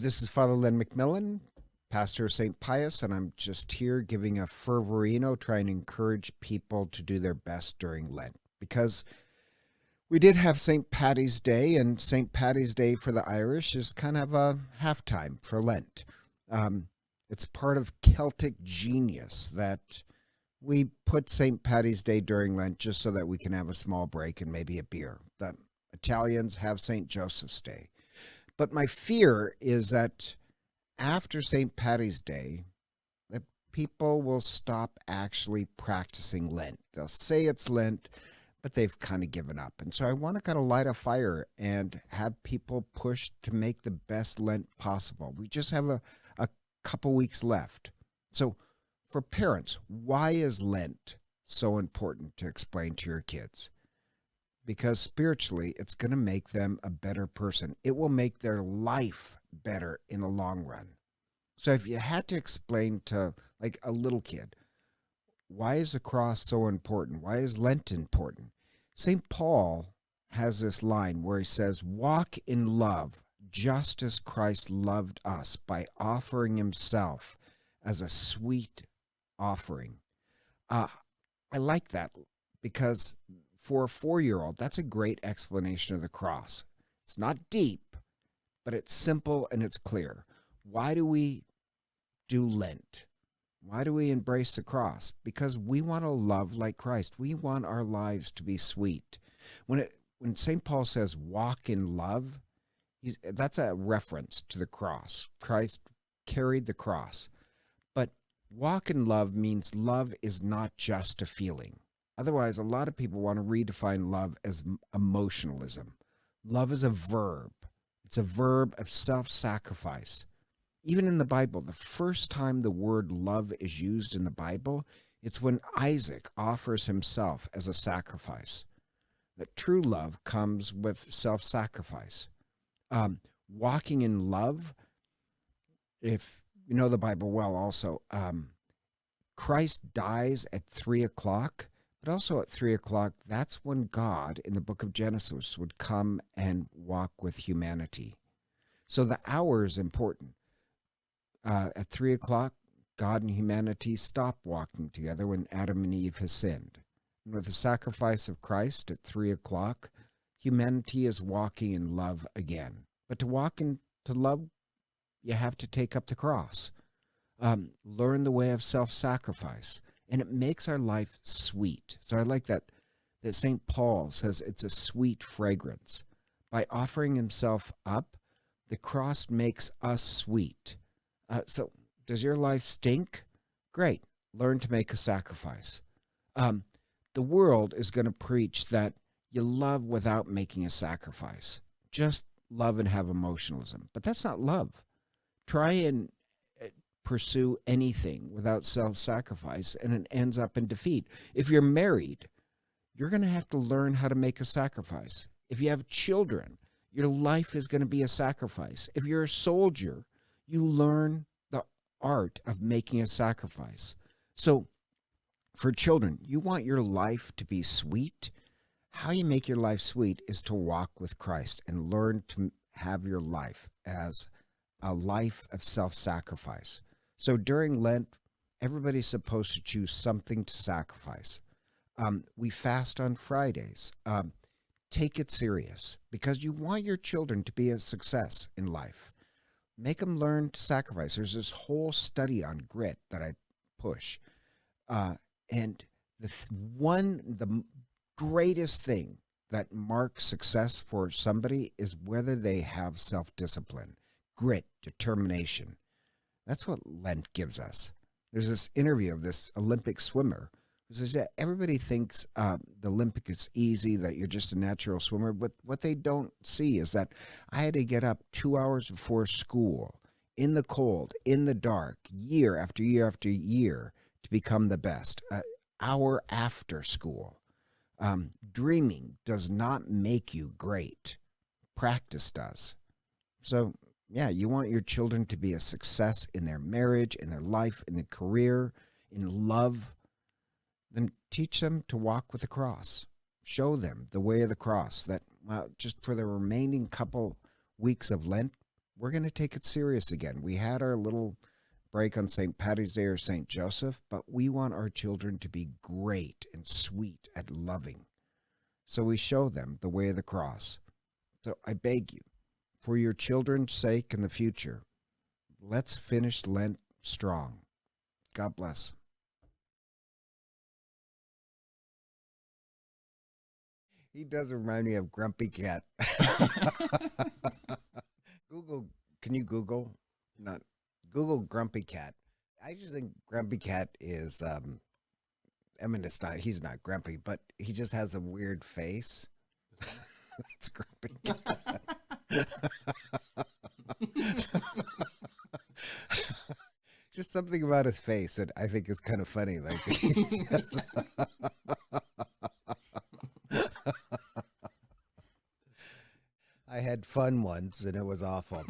This is Father Len McMillan, pastor of St. Pius, and I'm just here giving a fervorino, trying to encourage people to do their best during Lent. Because we did have St. Paddy's Day, and St. Paddy's Day for the Irish is kind of a halftime for Lent. It's part of Celtic genius that we put St. Paddy's Day during Lent just so that we can have a small break and maybe a beer. The Italians have St. Joseph's Day. But my fear is that after St. Paddy's Day, that people will stop actually practicing Lent. They'll say it's Lent, but they've kind of given up. And so I want to kind of light a fire and have people push to make the best Lent possible. We just have a couple weeks left. So for parents, why is Lent so important to explain to your kids? Because spiritually, it's going to make them a better person. It will make their life better in the long run. So if you had to explain to like a little kid, why is the cross so important? Why is Lent important? St. Paul has this line where he says, walk in love just as Christ loved us by offering himself as a sweet offering. I like that because for a 4-year-old, that's a great explanation of the cross. It's not deep, but it's simple and it's clear. Why do we do Lent? Why do we embrace the cross? Because we want to love like Christ. We want our lives to be sweet. When St. Paul says walk in love, that's a reference to the cross. Christ carried the cross. But walk in love means love is not just a feeling. Otherwise, a lot of people want to redefine love as emotionalism. Love is a verb. It's a verb of self-sacrifice. Even in the Bible, the first time the word love is used in the Bible, it's when Isaac offers himself as a sacrifice. That true love comes with self-sacrifice. Walking in love, if you know the Bible well also, Christ dies at 3 o'clock. But also at 3 o'clock, that's when God, in the book of Genesis, would come and walk with humanity. So the hour is important. At 3 o'clock, God and humanity stop walking together when Adam and Eve has sinned. And with the sacrifice of Christ at 3 o'clock, humanity is walking in love again. But to walk into love, you have to take up the cross. Learn the way of self-sacrifice. And it makes our life sweet. So I like that St. Paul says it's a sweet fragrance. By offering himself up, the cross makes us sweet. So does your life stink? Great. Learn to make a sacrifice. The world is going to preach that you love without making a sacrifice. Just love and have emotionalism. But that's not love. Try and pursue anything without self-sacrifice, and it ends up in defeat. If you're married, you're going to have to learn how to make a sacrifice. If you have children, your life is going to be a sacrifice. If you're a soldier, you learn the art of making a sacrifice. So for children, you want your life to be sweet. How you make your life sweet is to walk with Christ and learn to have your life as a life of self-sacrifice. So during Lent, everybody's supposed to choose something to sacrifice. We fast on Fridays. Take it serious because you want your children to be a success in life. Make them learn to sacrifice. There's this whole study on grit that I push. And the greatest thing that marks success for somebody is whether they have self-discipline, grit, determination. That's what Lent gives us. There's this interview of this Olympic swimmer who says, yeah, everybody thinks the Olympic is easy, that you're just a natural swimmer. But what they don't see is that I had to get up 2 hours before school, in the cold, in the dark, year after year after year, to become the best. An hour after school. Dreaming does not make you great. Practice does. So yeah, you want your children to be a success in their marriage, in their life, in their career, in love. Then teach them to walk with the cross. Show them the way of the cross. That just for the remaining couple weeks of Lent, we're going to take it serious again. We had our little break on St. Patty's Day or St. Joseph, but we want our children to be great and sweet and loving. So we show them the way of the cross. So I beg you, for your children's sake in the future, let's finish Lent strong. God bless. He does remind me of Grumpy Cat. Google, can you Google? Not Google Grumpy Cat. I just think Grumpy Cat is, I mean, he's not grumpy, but he just has a weird face. It's Grumpy Cat. Just something about his face that I think is kind of funny. Like he's just I had fun once and it was awful.